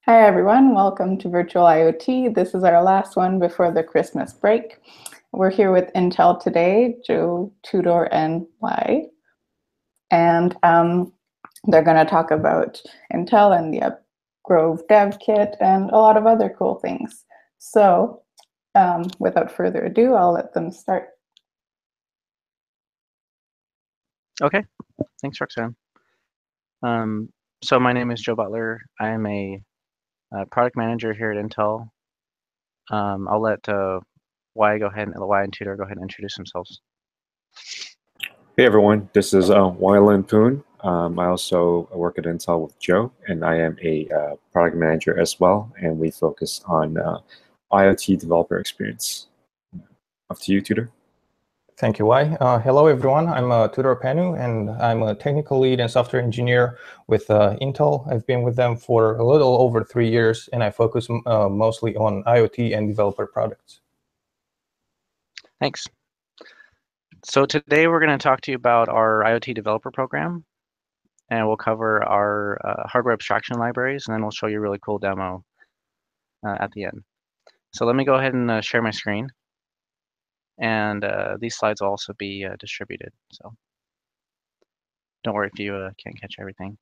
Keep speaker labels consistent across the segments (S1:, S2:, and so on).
S1: Hi everyone, welcome to Virtual IoT. This is our last one before the Christmas break. We're here with Intel today, Joe, Tudor, and Y. And they're going to talk about Intel and the Grove Dev Kit and a lot of other cool things. So without further ado, I'll let them start.
S2: Okay, thanks, Roxanne. So my name is Joe Butler. I am a product manager here at Intel. I'll let Y and Tudor go ahead and introduce themselves.
S3: Hey everyone, this is Wylan Poon. I also work at Intel with Joe, and I am a product manager as well, and we focus on IoT developer experience. Up to you, Tudor.
S4: Thank you, Y. Hello, everyone. I'm Tudor Panu, and I'm a technical lead and software engineer with Intel. I've been with them for a little over 3 years, and I focus mostly on IoT and developer products.
S2: Thanks. So today we're going to talk to you about our IoT Developer Program, and we'll cover our hardware abstraction libraries, and then we'll show you a really cool demo at the end. So let me go ahead and share my screen. And these slides will also be distributed, so don't worry if you can't catch everything.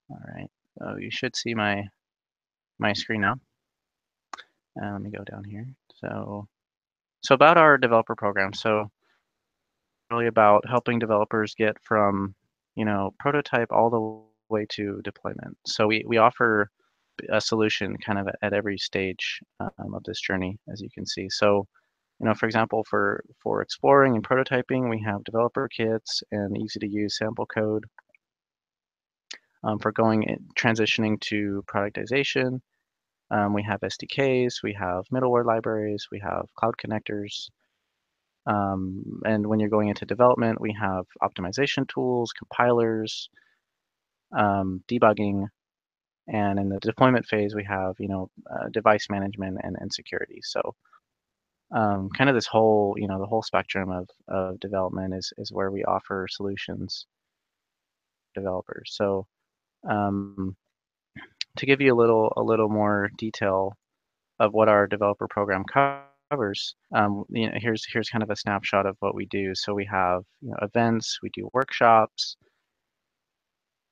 S2: All right, so you should see my screen now. Let me go down here. So about our developer program. So really about helping developers get from prototype all the way to deployment. So we offer a solution kind of at every stage of this journey, as you can see. So for example, for exploring and prototyping, we have developer kits and easy to use sample code. For transitioning to productization, we have SDKs, we have middleware libraries, we have cloud connectors. And when you're going into development, we have optimization tools, compilers, debugging, and in the deployment phase, we have device management and security. So kind of this whole, the whole spectrum of development is where we offer solutions to developers. So to give you a little more detail of what our developer program covers, here's kind of a snapshot of what we do. So we have events, we do workshops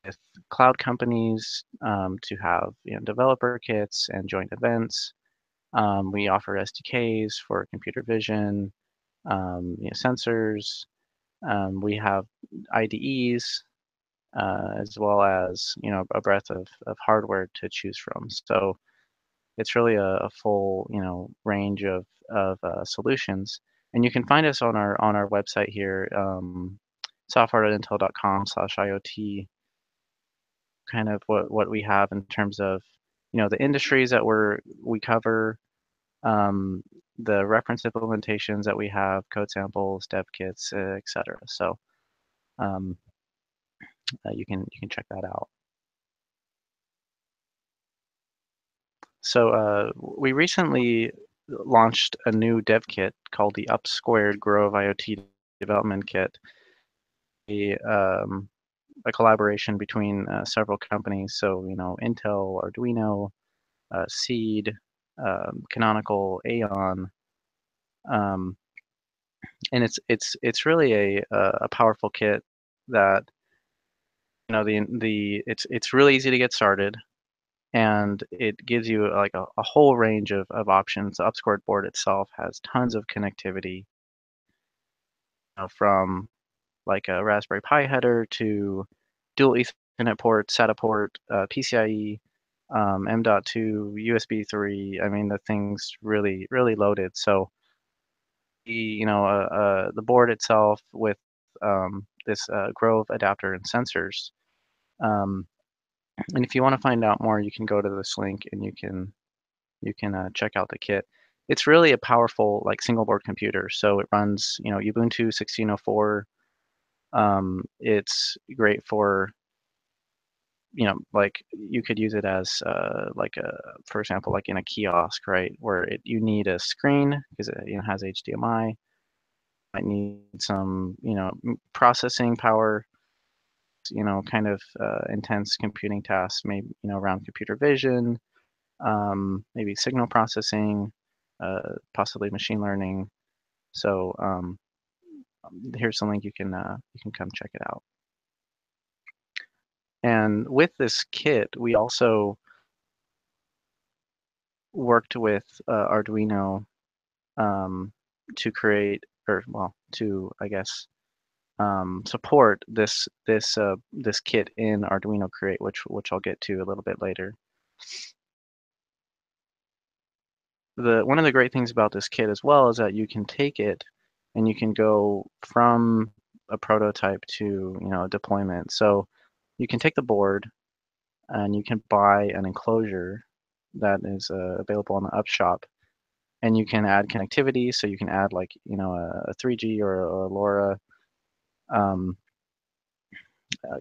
S2: with cloud companies to have developer kits and joint events. We offer SDKs for computer vision, sensors. We have IDEs, as well as a breadth of hardware to choose from. So it's really a full range of solutions. And you can find us on our website here, software.intel.com/IoT. Kind of what we have in terms of the industries that we cover. The reference implementations that we have, code samples, dev kits, etc. So you can check that out. So we recently launched a new dev kit called the Up² Grove IoT Development Kit, a collaboration between several companies. So Intel, Arduino, Seed, Canonical, Aeon, and it's really a powerful kit that it's really easy to get started, and it gives you like a whole range of options. The Up² board itself has tons of connectivity, from like a Raspberry Pi header to dual Ethernet port, SATA port, PCIe, M.2, USB 3. I mean, the thing's really loaded. So the board itself with this Grove adapter and sensors. And if you want to find out more, you can go to this link and you can check out the kit. It's really a powerful like single board computer. So it runs Ubuntu 16.04. It's great for like you could use it as for example, like in a kiosk, right, where you need a screen because it has HDMI. Might need some processing power, kind of intense computing tasks, maybe, around computer vision, maybe signal processing, possibly machine learning. So here's the link. You can come check it out. And with this kit, we also worked with Arduino to create, I guess, support this kit in Arduino Create, which I'll get to a little bit later. One of the great things about this kit as well is that you can take it and you can go from a prototype to a deployment. So you can take the board and you can buy an enclosure that is available on the Upshop, and you can add connectivity. So you can add like a 3G or a LoRa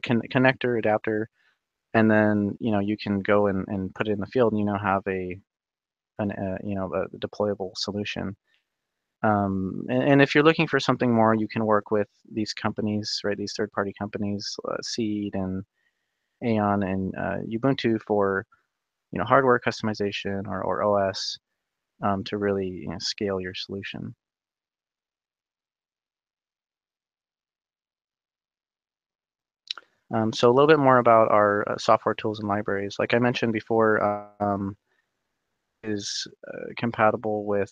S2: connector adapter, and then you can go and put it in the field, and have a deployable solution. And if you're looking for something more, you can work with these companies, right? These third-party companies, Seed and Aeon and Ubuntu for hardware customization or OS to really scale your solution. So a little bit more about our software tools and libraries. Like I mentioned before, is compatible with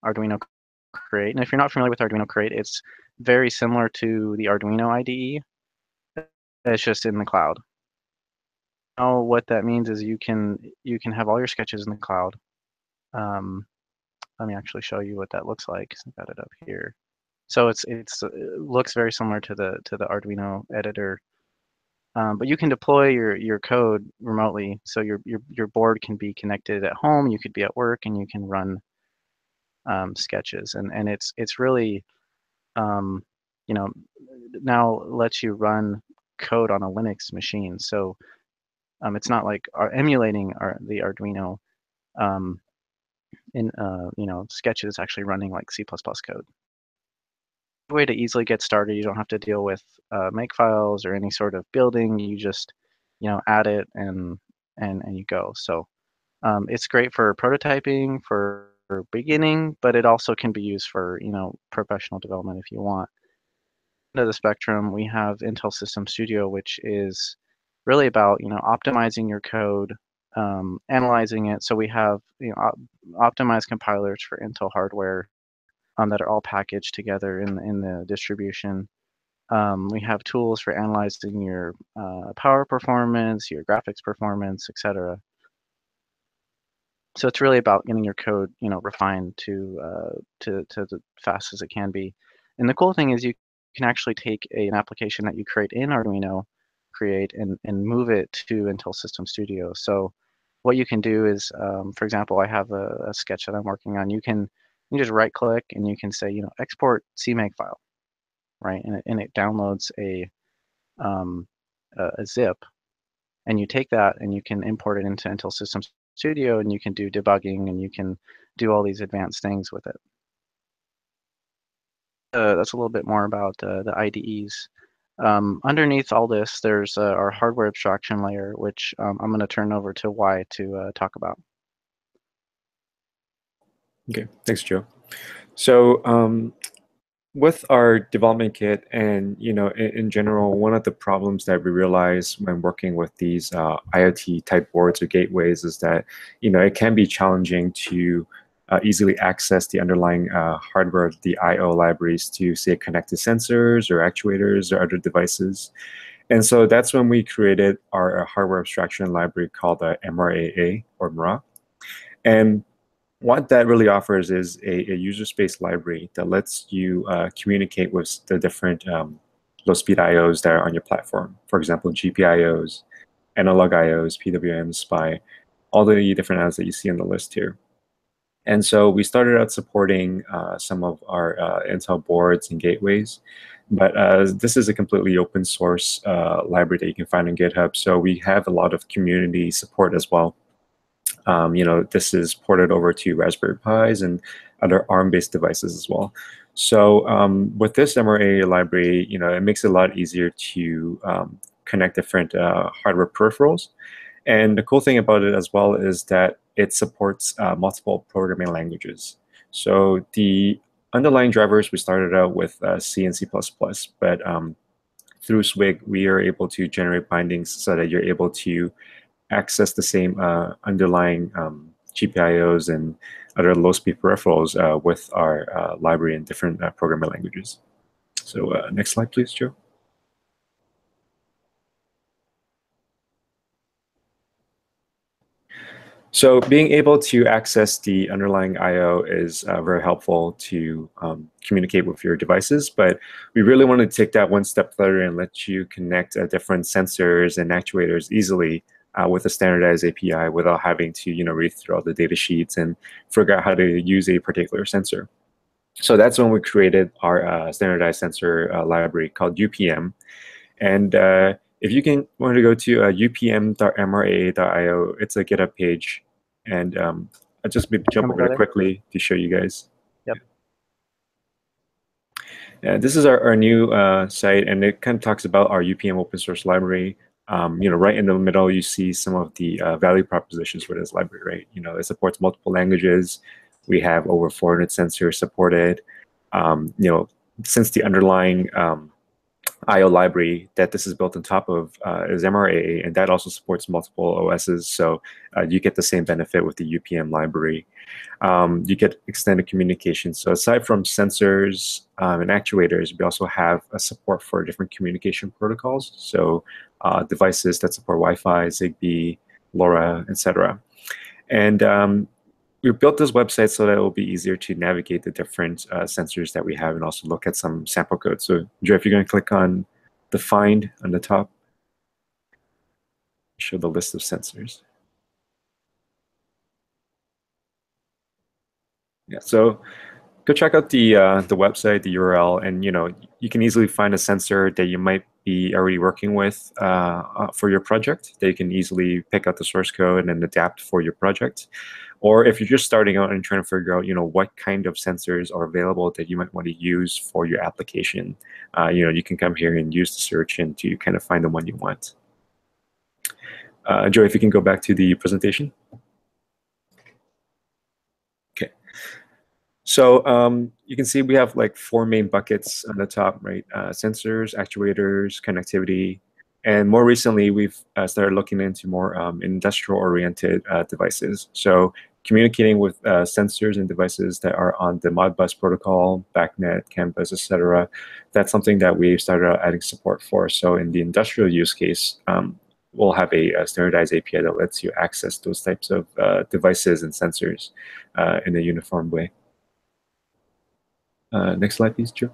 S2: Arduino Create. And if you're not familiar with Arduino Create, it's very similar to the Arduino IDE. It's just in the cloud. Now, what that means is you can have all your sketches in the cloud. Let me actually show you what that looks like. I've got it up here. So it looks very similar to the Arduino editor, but you can deploy your code remotely. So your board can be connected at home. You could be at work, and you can run sketches. And it's really now lets you run code on a Linux machine. So it's not like emulating the Arduino. Sketch is actually running like C++ code. The way to easily get started, you don't have to deal with makefiles or any sort of building. You just add it and you go. So it's great for prototyping, for beginning, but it also can be used for professional development if you want. End of the spectrum, we have Intel System Studio, which is really about optimizing your code, analyzing it. So we have optimized compilers for Intel hardware that are all packaged together in the distribution. We have tools for analyzing your power performance, your graphics performance, etc. So it's really about getting your code refined to the fast as it can be. And the cool thing is you can actually take an application that you create in Arduino Create and move it to Intel System Studio. So what you can do is, for example, I have a sketch that I'm working on. You just right click and you can say, export CMake file, right? And it downloads a zip, and you take that and you can import it into Intel System Studio, and you can do debugging and you can do all these advanced things with it. That's a little bit more about the IDEs. Underneath all this, there's our hardware abstraction layer, which I'm going to turn over to Y to talk about.
S3: Okay, thanks, Joe. So with our development kit and in general, one of the problems that we realize when working with these IoT type boards or gateways is that it can be challenging to easily access the underlying hardware, the I/O libraries to say connect to sensors or actuators or other devices. And so that's when we created our hardware abstraction library called MRAA or MRA. And what that really offers is a user space library that lets you communicate with the different low-speed IOs that are on your platform. For example, GPIOs, analog IOs, PWM, SPI, all the different IOs that you see on the list here. And so we started out supporting some of our Intel boards and gateways, but this is a completely open source library that you can find on GitHub. So we have a lot of community support as well. This is ported over to Raspberry Pis and other ARM-based devices as well. So with this MRA library, it makes it a lot easier to connect different hardware peripherals. And the cool thing about it as well is that it supports multiple programming languages. So the underlying drivers, we started out with C and C++, but through SWIG, we are able to generate bindings so that you're able to access the same underlying GPIOs and other low-speed peripherals with our library in different programming languages. So next slide, please, Joe. So being able to access the underlying I/O is very helpful to communicate with your devices, but we really want to take that one step further and let you connect different sensors and actuators easily with a standardized API without having to read through all the data sheets and figure out how to use a particular sensor. So that's when we created our standardized sensor library called UPM. And if you want to go to upm.mraa.io, it's a GitHub page. And I'll just maybe jump over there quickly to show you guys.
S2: Yep.
S3: This is our new site, and it kind of talks about our UPM open source library. Right in the middle, you see some of the value propositions for this library, right? It supports multiple languages. We have over 400 sensors supported. Since the underlying I/O library that this is built on top of is MRAA, and that also supports multiple OSs. So you get the same benefit with the UPM library. You get extended communication. So aside from sensors and actuators, we also have a support for different communication protocols. So devices that support Wi-Fi, Zigbee, LoRa, etc. And we built this website so that it will be easier to navigate the different sensors that we have and also look at some sample code. So Joe, if you're going to click on the find on the top, show the list of sensors. Yeah, so go check out the website, the URL, and you can easily find a sensor that you might be already working with for your project that you can easily pick out the source code and adapt for your project. Or if you're just starting out and trying to figure out, what kind of sensors are available that you might want to use for your application, you can come here and use the search and to kind of find the one you want. Joe, if you can go back to the presentation. Okay. So you can see we have like 4 main buckets on the top, right? Sensors, actuators, connectivity. And more recently, we've started looking into more industrial-oriented devices. So communicating with sensors and devices that are on the Modbus protocol, BACnet, CAN bus, etc. That's something that we started adding support for. So in the industrial use case, we'll have a standardized API that lets you access those types of devices and sensors in a uniform way. Next slide, please, Joe.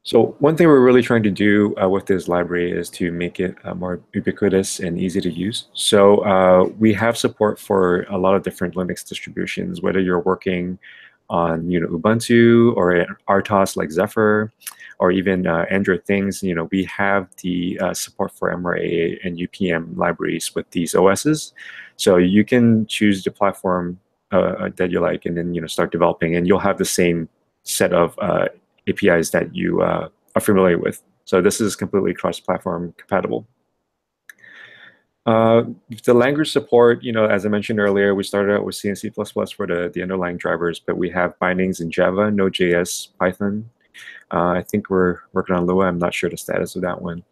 S3: So one thing we're really trying to do with this library is to make it more ubiquitous and easy to use. So we have support for a lot of different Linux distributions, whether you're working on Ubuntu or RTOS like Zephyr, or even Android things. We have the support for MRAA and UPM libraries with these OSs. So you can choose the platform that you like, and then start developing, and you'll have the same set of APIs that you are familiar with. So this is completely cross-platform compatible. The language support, as I mentioned earlier, we started out with C and C++ for the underlying drivers, but we have bindings in Java, Node.js, Python. I think we're working on Lua. I'm not sure the status of that one.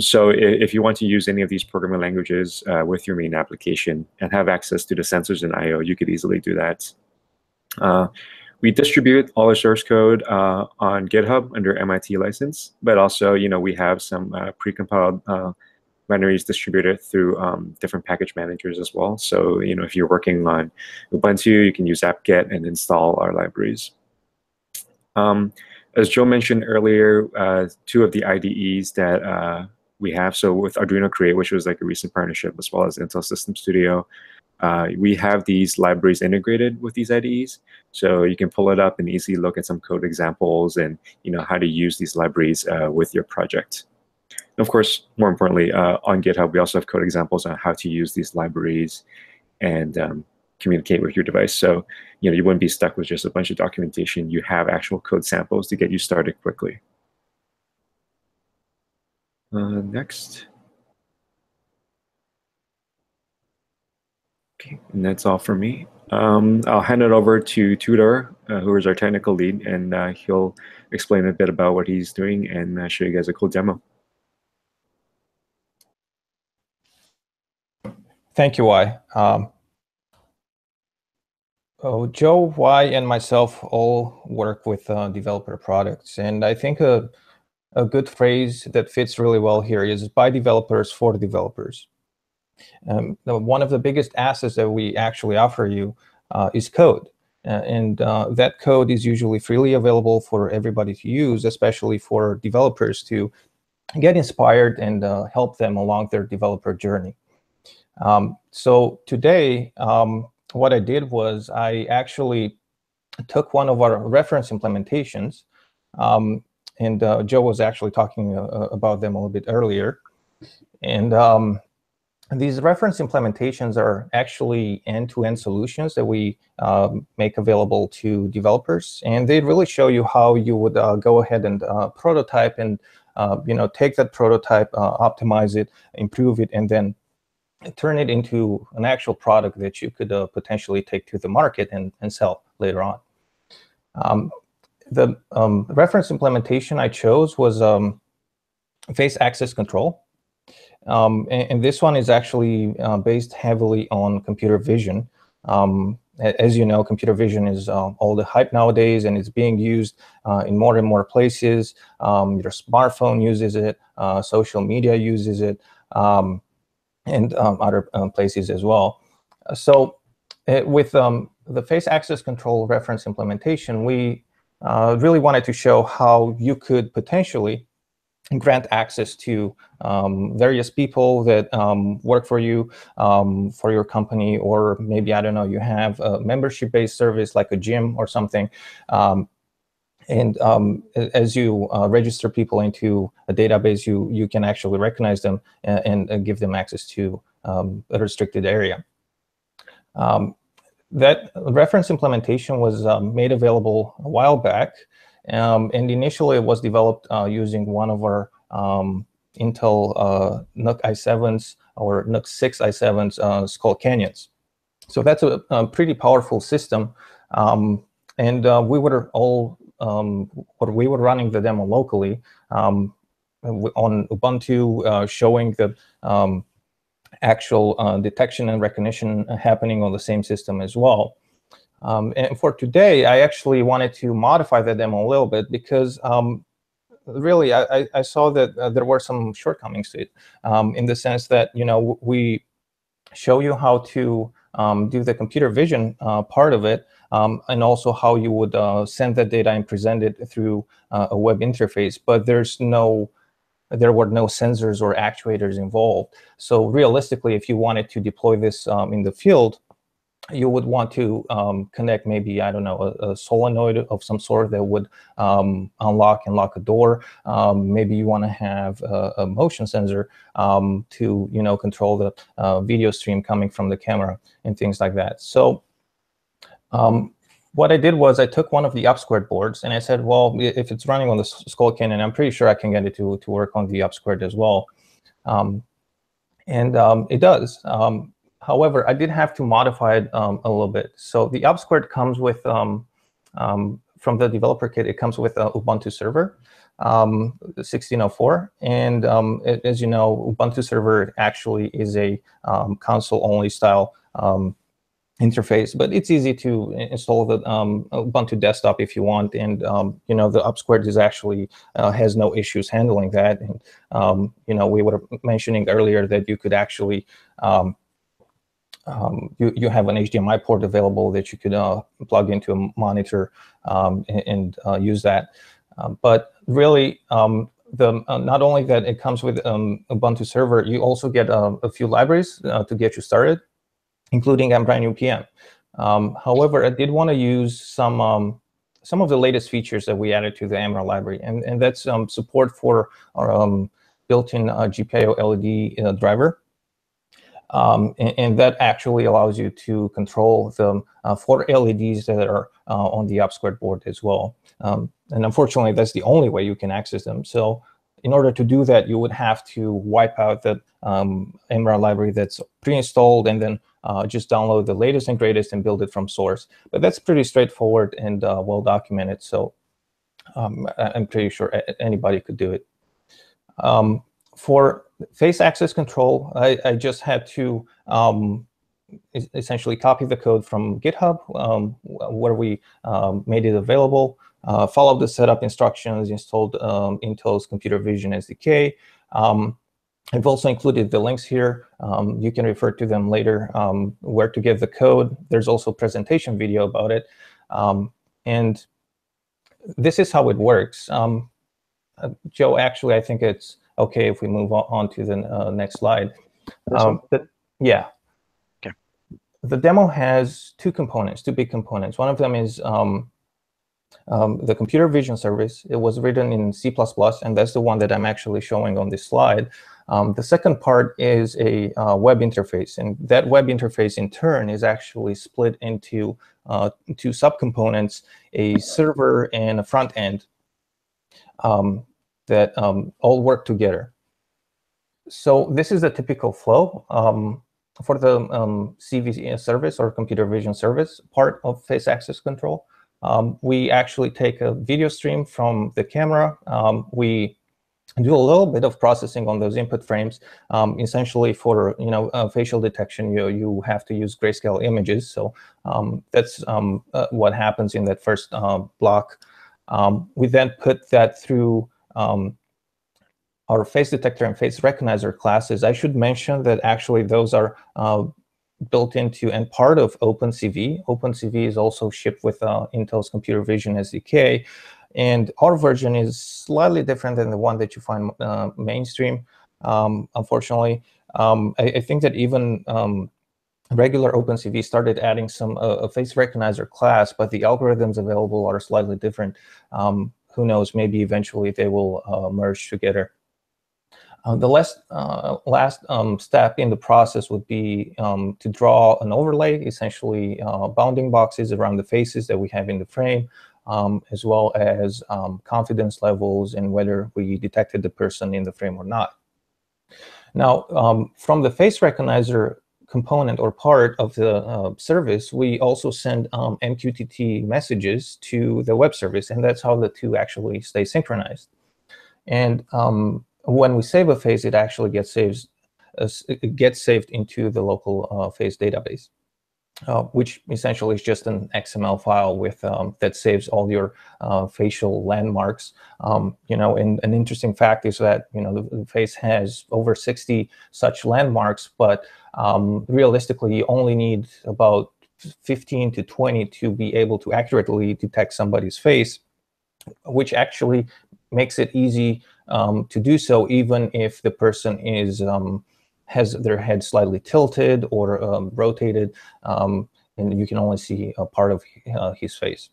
S3: So if you want to use any of these programming languages with your main application and have access to the sensors and I/O, you could easily do that. We distribute all our source code on GitHub under MIT license, but also, we have some precompiled binaries distributed through different package managers as well. So, if you're working on Ubuntu, you can use apt-get and install our libraries. As Joe mentioned earlier, 2 of the IDEs that we have, so with Arduino Create, which was like a recent partnership, as well as Intel System Studio, we have these libraries integrated with these IDEs. So you can pull it up and easily look at some code examples and how to use these libraries with your project. And of course, more importantly, on GitHub, we also have code examples on how to use these libraries and communicate with your device. So, you wouldn't be stuck with just a bunch of documentation. You have actual code samples to get you started quickly. Next. Okay, and that's all for me. I'll hand it over to Tudor, who is our technical lead, and he'll explain a bit about what he's doing and show you guys a cool demo.
S4: Thank you, Y. Joe, Y, and myself all work with developer products, and I think a good phrase that fits really well here is by developers for developers. One of the biggest assets that we actually offer you is code. And that code is usually freely available for everybody to use, especially for developers to get inspired and help them along their developer journey. So today, what I did was I actually took one of our reference implementations, and Joe was actually talking about them a little bit earlier. And these reference implementations are actually end-to-end solutions that we make available to developers, and they really show you how you would go ahead and prototype and take that prototype, optimize it, improve it, and then turn it into an actual product that you could potentially take to the market and sell later on. The reference implementation I chose was face access control. And this one is actually based heavily on computer vision. As you know, computer vision is all the hype nowadays, and it's being used in more and more places. Your smartphone uses it, social media uses it, and other places as well. So with the face access control reference implementation, we really wanted to show how you could potentially grant access to various people that work for you, for your company, or maybe, I don't know, you have a membership-based service like a gym or something. And as you register people into a database, you can actually recognize them and give them access to a restricted area. That reference implementation was made available a while back. And initially, it was developed using one of our Intel NUC i7s or NUC 6 i7s, Skull Canyons. So that's a pretty powerful system. And we were running the demo locally on Ubuntu, showing the actual detection and recognition happening on the same system as well. And for today, I actually wanted to modify the demo a little bit because really I saw that there were some shortcomings to it, in the sense that we show you how to do the computer vision part of it, and also how you would send that data and present it through a web interface, but there were no sensors or actuators involved. So realistically, if you wanted to deploy this in the field, you would want to connect maybe, I don't know, a solenoid of some sort that would unlock and lock a door. Maybe you want to have a motion sensor to control the video stream coming from the camera and things like that. So what I did was I took one of the upsquared boards and I said, well, if it's running on the Skull Canyon, I'm pretty sure I can get it to work on the upsquared as well. And it does. However, I did have to modify it a little bit. So the upsquared comes with, from the developer kit, it comes with Ubuntu server, 1604. And as you know, Ubuntu server actually is a console-only style interface, but it's easy to install the Ubuntu desktop if you want. And the upsquared is actually has no issues handling that. And we were mentioning earlier that you could actually you have an HDMI port available that you could plug into a monitor and use that. But really, not only that it comes with Ubuntu server, you also get a few libraries to get you started, including MBrand-UPM. However, I did want to use some of the latest features that we added to the AMRA library, and that's support for our built-in GPIO LED driver. And that actually allows you to control the 4 LEDs that are on the upsquared board as well. And unfortunately, that's the only way you can access them. So in order to do that, you would have to wipe out the MRAR library that's pre-installed and then just download the latest and greatest and build it from source. But that's pretty straightforward and well documented. So I'm pretty sure anybody could do it. For face access control, I just had to essentially copy the code from GitHub, where we made it available, followed the setup instructions, installed Intel's computer vision SDK. I've also included the links here. You can refer to them later, where to get the code. There's also a presentation video about it. And this is how it works. Joe, actually, I think it's OK if we move on to the next slide. Yeah.
S2: Okay.
S4: The demo has two big components. One of them is the computer vision service. It was written in C++, and that's the one that I'm actually showing on this slide. The second part is a web interface, and that web interface in turn is actually split into two subcomponents, a server and a front end that all work together. So this is the typical flow for the CV service or computer vision service part of face access control. We actually take a video stream from the camera. We do a little bit of processing on those input frames. Essentially, for facial detection, you have to use grayscale images. So that's what happens in that first block. We then put that through our face detector and face recognizer classes. I should mention that actually those are built into and part of OpenCV. OpenCV is also shipped with Intel's computer vision SDK. And our version is slightly different than the one that you find mainstream, unfortunately. I think that even regular OpenCV started adding some a face recognizer class, but the algorithms available are slightly different. Who knows, maybe eventually they will merge together. The last step in the process would be to draw an overlay, essentially bounding boxes around the faces that we have in the frame, as well as confidence levels and whether we detected the person in the frame or not. Now, from the face recognizer component or part of the service, we also send MQTT messages to the web service, and that's how the two actually stay synchronized. And when we save a face, it actually gets saved into the local face database, which essentially is just an XML file with that saves all your facial landmarks. And an interesting fact is that the face has over 60 such landmarks, but realistically, you only need about 15 to 20 to be able to accurately detect somebody's face, which actually makes it easy to do so, even if the person is has their head slightly tilted or rotated, and you can only see a part of his face.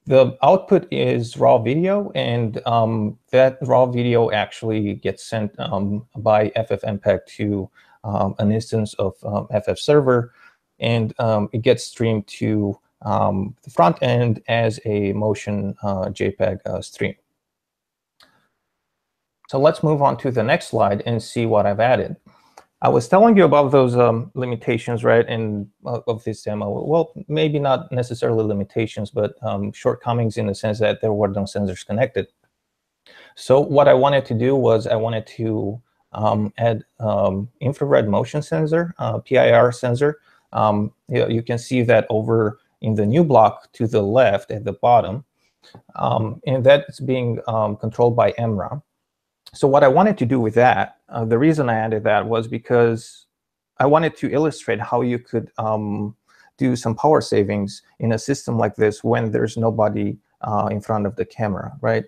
S4: The output is raw video, and that raw video actually gets sent by FFmpeg to an instance of FF server, and it gets streamed to the front end as a motion JPEG stream. So let's move on to the next slide and see what I've added. I was telling you about those limitations, right, of this demo. Well, maybe not necessarily limitations, but shortcomings in the sense that there were no sensors connected. So what I wanted to do was I wanted to add infrared motion sensor, PIR sensor. You can see that over in the new block to the left at the bottom, and that's being controlled by MRAR. So what I wanted to do with that, the reason I added that was because I wanted to illustrate how you could do some power savings in a system like this when there's nobody in front of the camera, right?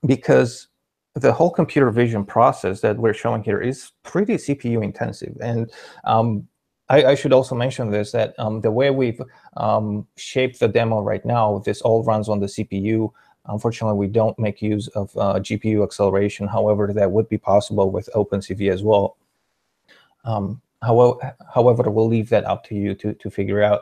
S4: Because the whole computer vision process that we're showing here is pretty CPU intensive. And I should also mention this, that the way we've shaped the demo right now, this all runs on the CPU. Unfortunately, we don't make use of GPU acceleration. However, that would be possible with OpenCV as well. However, we'll leave that up to you to figure out.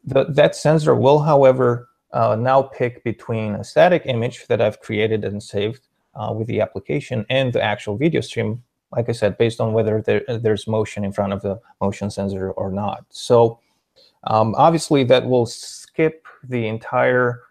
S4: That sensor will, however, now pick between a static image that I've created and saved with the application and the actual video stream, like I said, based on whether there's motion in front of the motion sensor or not. So obviously, that will skip the entire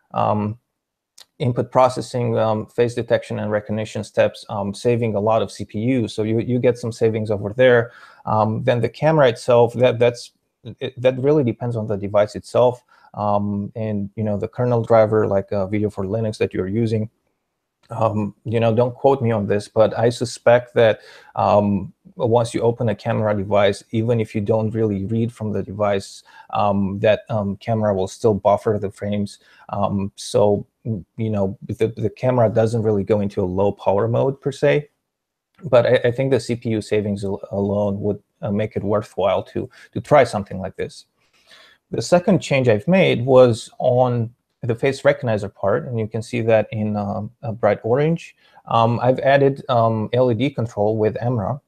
S4: input processing, face detection and recognition steps, saving a lot of CPU. So you get some savings over there. Then the camera itself, that really depends on the device itself, and the kernel driver, like Video for Linux that you're using. Don't quote me on this, but I suspect that once you open a camera device, even if you don't really read from the device, that camera will still buffer the frames. So the camera doesn't really go into a low power mode per se. But I think the CPU savings alone would make it worthwhile to try something like this. The second change I've made was on the face recognizer part, and you can see that in a bright orange. I've added LED control with EMRA,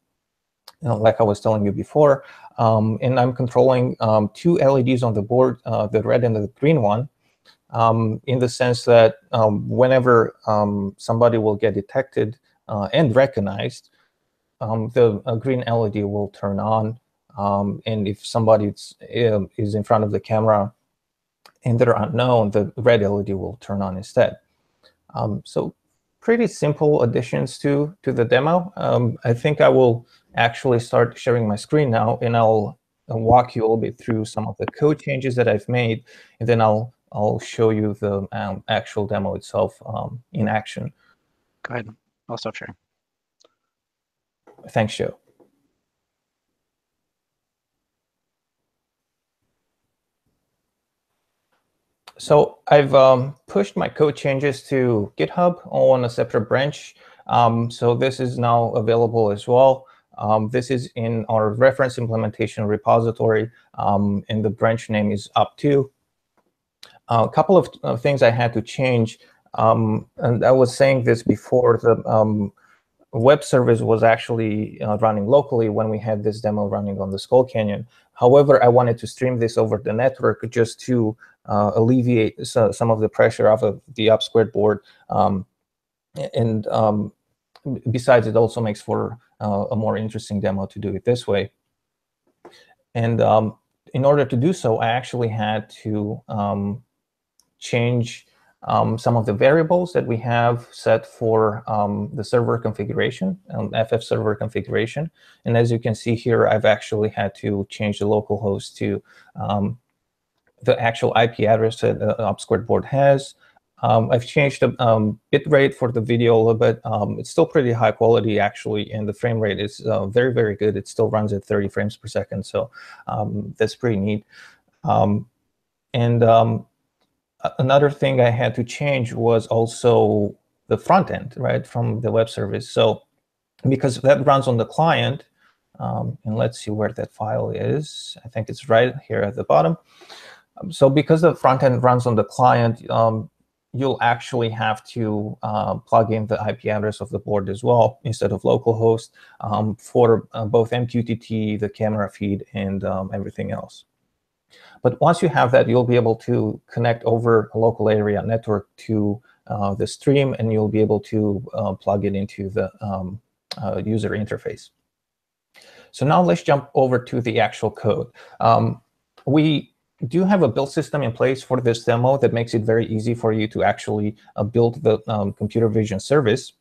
S4: like I was telling you before, and I'm controlling two LEDs on the board, the red and the green one, in the sense that whenever somebody will get detected and recognized, the green LED will turn on, and if somebody is in front of the camera and they're unknown, the red LED will turn on instead. So pretty simple additions to the demo. I think I will actually start sharing my screen now, and I'll walk you a little bit through some of the code changes that I've made, and then I'll show you the actual demo itself in action.
S2: Go ahead. I'll stop sharing.
S4: Thanks, Joe. So I've pushed my code changes to GitHub on a separate branch. So this is now available as well. This is in our reference implementation repository, and the branch name is up2. A couple of things I had to change, and I was saying this before, the web service was actually running locally when we had this demo running on the Skull Canyon. However, I wanted to stream this over the network just to alleviate some of the pressure off of the up2 board. And besides, it also makes for a more interesting demo to do it this way. And in order to do so, I actually had to change some of the variables that we have set for the server configuration, FF server configuration. And as you can see here, I've actually had to change the local host to the actual IP address that the up2 board has. I've changed the bit rate for the video a little bit. It's still pretty high quality, actually, and the frame rate is very, very good. It still runs at 30 frames per second, so that's pretty neat. Another thing I had to change was also the front end, right, from the web service. So because that runs on the client, and let's see where that file is. I think it's right here at the bottom. So because the front end runs on the client, you'll actually have to plug in the IP address of the board as well instead of localhost for both MQTT, the camera feed, and everything else. But once you have that, you'll be able to connect over a local area network to the stream, and you'll be able to plug it into the user interface. So now let's jump over to the actual code. We do have a build system in place for this demo that makes it very easy for you to actually build the computer vision service.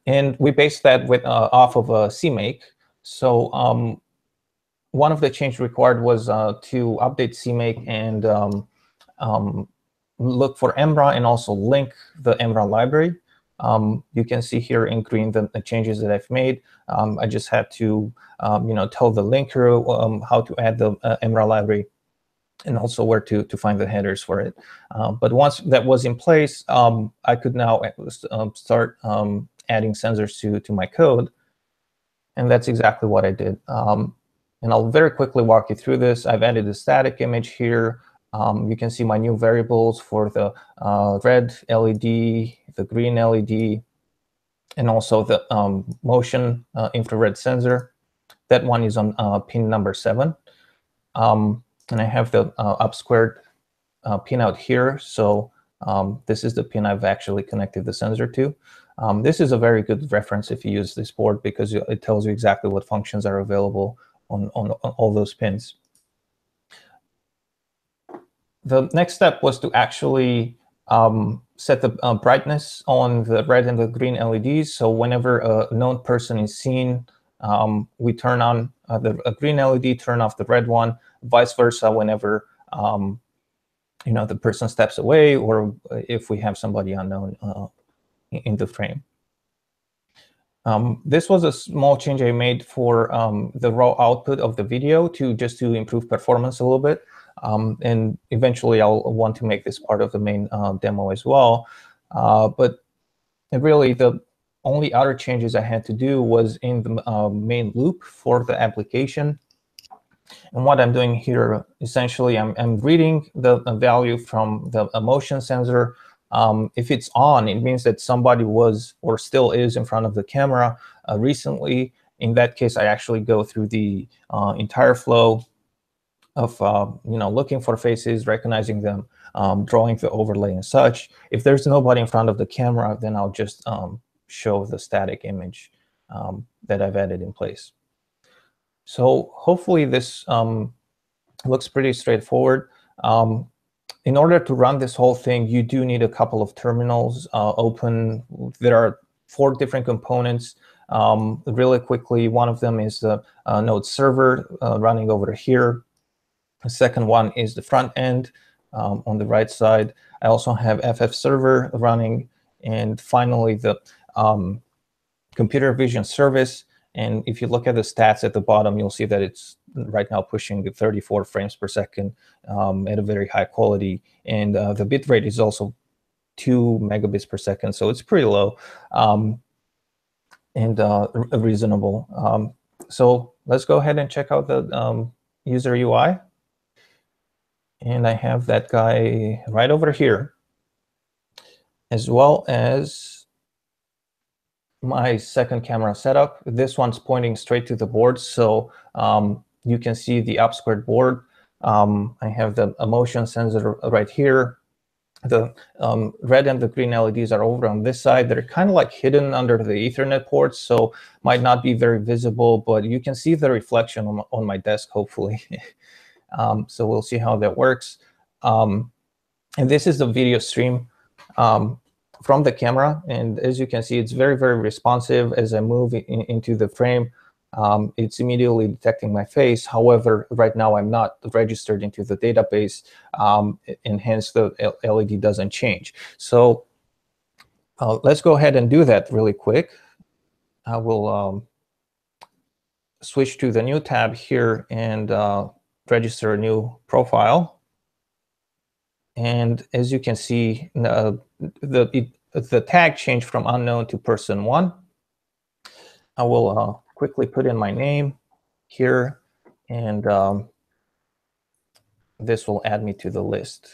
S4: And we base that off of a CMake. So one of the changes required was to update CMake and look for EMRA and also link the EMRA library. You can see here in green the changes that I've made. I just had to tell the linker how to add the EMRA library and also where to find the headers for it. But once that was in place, I could now start adding sensors to my code. And that's exactly what I did. And I'll very quickly walk you through this. I've added a static image here. You can see my new variables for the red LED, the green LED, and also the motion infrared sensor. That one is on pin number 7. And I have the up squared pin out here. So this is the pin I've actually connected the sensor to. This is a very good reference if you use this board, because it tells you exactly what functions are available on all those pins. The next step was to actually set the brightness on the red and the green LEDs. So whenever a known person is seen, we turn on the green LED, turn off the red one, vice versa whenever the person steps away, or if we have somebody unknown in the frame. This was a small change I made for the raw output of the video just to improve performance a little bit. And eventually I'll want to make this part of the main demo as well. But really the only other changes I had to do was in the main loop for the application. And what I'm doing here, essentially, I'm reading the value from the motion sensor. If it's on, it means that somebody was or still is in front of the camera recently. In that case, I actually go through the entire flow of looking for faces, recognizing them, drawing the overlay and such. If there's nobody in front of the camera, then I'll just show the static image that I've added in place. So hopefully this looks pretty straightforward. In order to run this whole thing, you do need a couple of terminals open. There are 4 different components. Really quickly, one of them is the Node server running over here. The second one is the front end on the right side. I also have FF server running. And finally, the computer vision service. And if you look at the stats at the bottom, you'll see that it's right now pushing the 34 frames per second at a very high quality. And the bit rate is also 2 megabits per second. So it's pretty low and reasonable. So let's go ahead and check out the user UI. And I have that guy right over here, as well as my second camera setup. This one's pointing straight to the board, so you can see the up squared board. I have the motion sensor right here. The red and the green LEDs are over on this side. They're kind of like hidden under the Ethernet ports, so might not be very visible, but you can see the reflection on my desk, hopefully. So we'll see how that works. And this is the video stream from the camera, and as you can see, it's very, very responsive. As I move into the frame, it's immediately detecting my face. However, right now I'm not registered into the database, and hence the LED doesn't change. So let's go ahead and do that really quick. I will switch to the new tab here and register a new profile. And as you can see, the tag changed from unknown to person 1. I will quickly put in my name here, and this will add me to the list.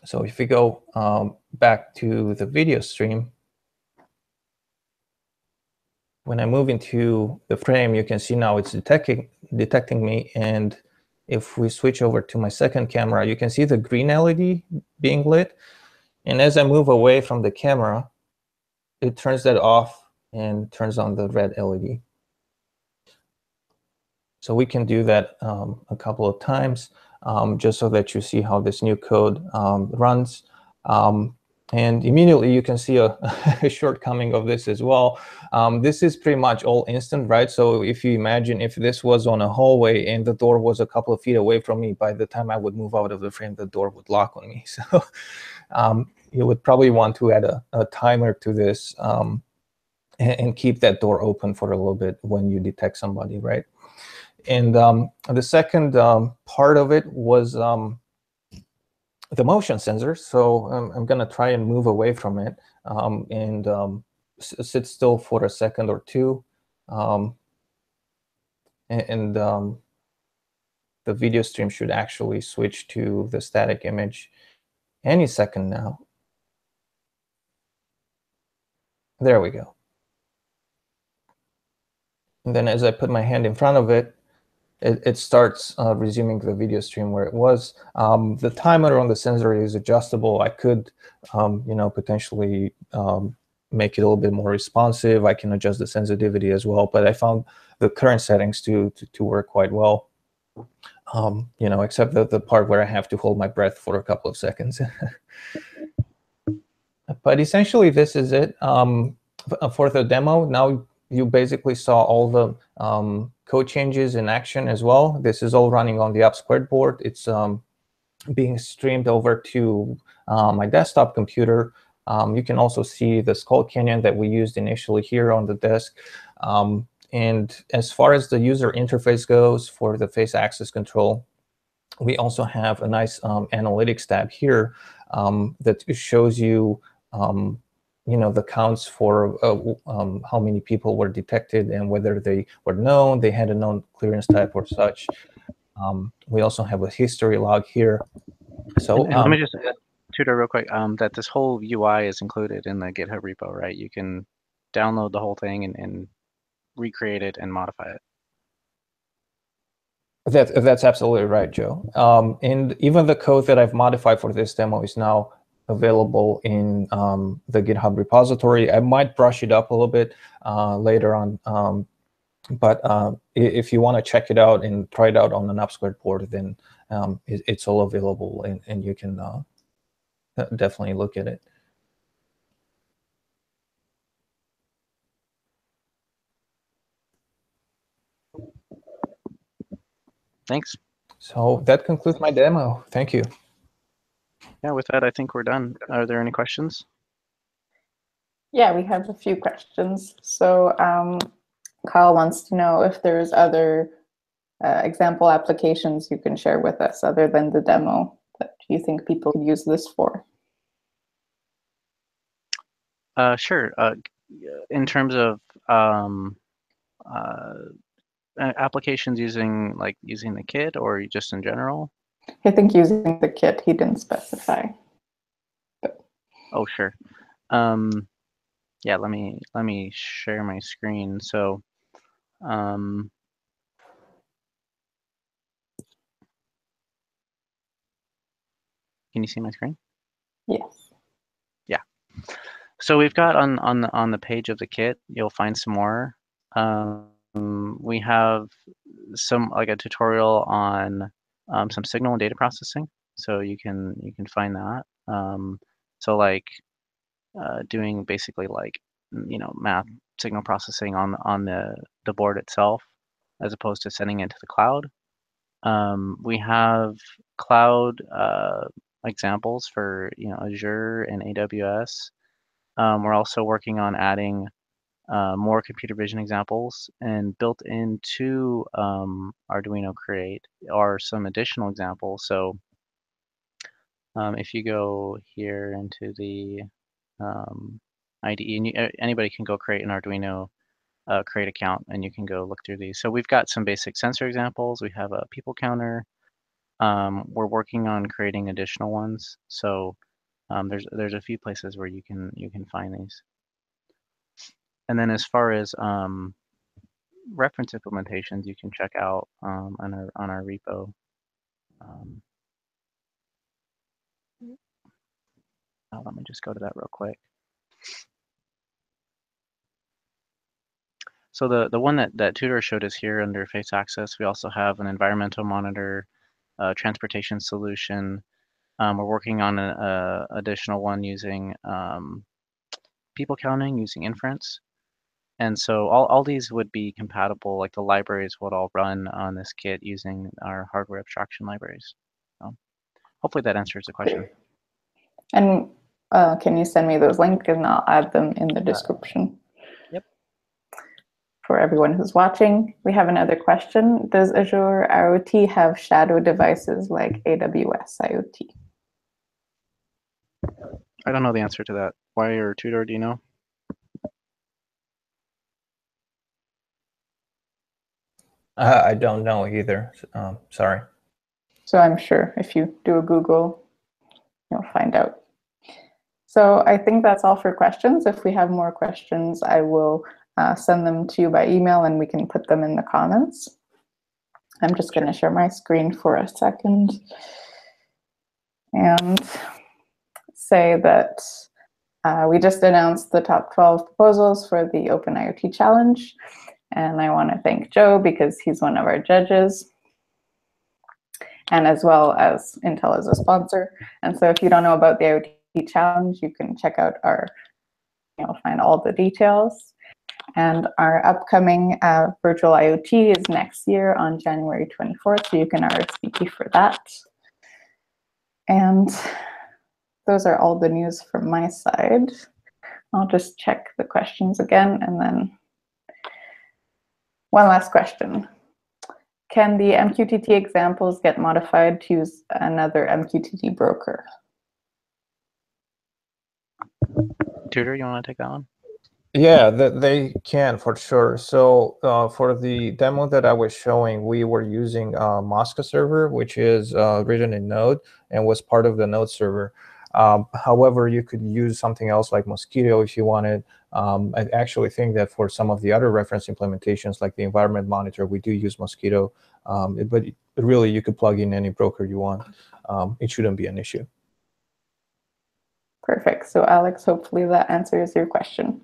S4: So if we go back to the video stream, when I move into the frame, you can see now it's detecting me. And if we switch over to my second camera, you can see the green LED being lit. And as I move away from the camera, it turns that off and turns on the red LED. So we can do that a couple of times, just so that you see how this new code runs. And immediately you can see a shortcoming of this as well. This is pretty much all instant, right? So if you imagine if this was on a hallway and the door was a couple of feet away from me, by the time I would move out of the frame, the door would lock on me. So you would probably want to add a timer to this and keep that door open for a little bit when you detect somebody, right? And the second part of it was the motion sensor. So I'm going to try and move away from it and sit still for a second or two. the video stream should actually switch to the static image any second now. There we go. And then as I put my hand in front of it, it starts resuming the video stream where it was. The timer on the sensor is adjustable. I could, potentially make it a little bit more responsive. I can adjust the sensitivity as well, but I found the current settings to work quite well. Except the part where I have to hold my breath for a couple of seconds. But essentially, this is it for the demo. Now you basically saw all the code changes in action as well. This is all running on the UP2 board. It's being streamed over to my desktop computer. You can also see the Skull Canyon that we used initially here on the desk. And as far as the user interface goes for the face access control, we also have a nice analytics tab here that shows you the counts for how many people were detected and whether they were known, they had a known clearance type or such. We also have a history log here. So
S2: and let me just add, Tudor, real quick, that this whole UI is included in the GitHub repo, right? You can download the whole thing and recreate it and modify it.
S4: That's absolutely right, Joe. And even the code that I've modified for this demo is now available in the GitHub repository. I might brush it up a little bit later on, but if you want to check it out and try it out on an UP2 board, then it's all available, and you can definitely look at it.
S2: Thanks.
S4: So that concludes my demo. Thank you.
S2: Yeah, with that, I think we're done. Are there any questions?
S1: Yeah, we have a few questions. So Kyle wants to know if there's other example applications you can share with us other than the demo that you think people could use this for.
S2: Sure. In terms of applications using the kit, or just in general?
S1: I think using the kit, he didn't specify. But.
S2: Oh, sure. Yeah, let me share my screen. So can you see my screen?
S1: Yes.
S2: Yeah. So we've got on the page of the kit, you'll find some more. We have a tutorial on some signal and data processing, so you can find that. So doing basically math signal processing on the board itself, as opposed to sending it to the cloud. We have cloud examples for Azure and AWS. We're also working on adding more computer vision examples, and built into Arduino Create are some additional examples. So if you go here into the IDE, and anybody can go create an Arduino Create account, and you can go look through these. So we've got some basic sensor examples. We have a people counter. We're working on creating additional ones. So there's a few places where you can find these. And then as far as reference implementations, you can check out on our repo. Let me just go to that real quick. So the one that Tudor showed us here under face access, we also have an environmental monitor, transportation solution. We're working on an additional one using people counting, using inference. And so all these would be compatible, like the libraries would all run on this kit using our hardware abstraction libraries. So hopefully that answers the question.
S1: And can you send me those links, and I'll add them in the description.
S2: Yep.
S1: For everyone who's watching, we have another question. Does Azure IoT have shadow devices like AWS IoT?
S2: I don't know the answer to that. Why, or Tudor, do you know?
S4: I don't know either. Sorry.
S1: So I'm sure if you do a Google, you'll find out. So I think that's all for questions. If we have more questions, I will send them to you by email and we can put them in the comments. I'm just going to share my screen for a second and say that we just announced the top 12 proposals for the Open IoT Challenge. And I want to thank Joe because he's one of our judges, and as well as Intel as a sponsor. And so if you don't know about the IoT Challenge, you can check out our, you'll find all the details. And our upcoming virtual IoT is next year on January 24th, so you can RSVP for that. And those are all the news from my side. I'll just check the questions again, and then one last question. Can the MQTT examples get modified to use another MQTT broker?
S2: Tudor, you want to take that one?
S4: Yeah, they can for sure. So for the demo that I was showing, we were using Mosca server, which is written in Node and was part of the Node server. However, you could use something else like Mosquito if you wanted. I actually think that for some of the other reference implementations, like the environment monitor, we do use Mosquito. But really, you could plug in any broker you want. It shouldn't be an issue.
S1: Perfect. So Alex, hopefully that answers your question.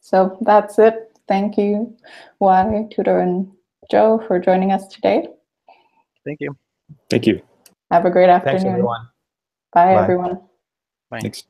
S1: So that's it. Thank you, Y, Tudor, and Joe for joining us today.
S2: Thank you.
S3: Thank you.
S1: Have a great afternoon.
S4: Thanks, everyone.
S1: Bye,
S4: Bye.
S1: everyone.
S2: Bye.
S3: Thanks.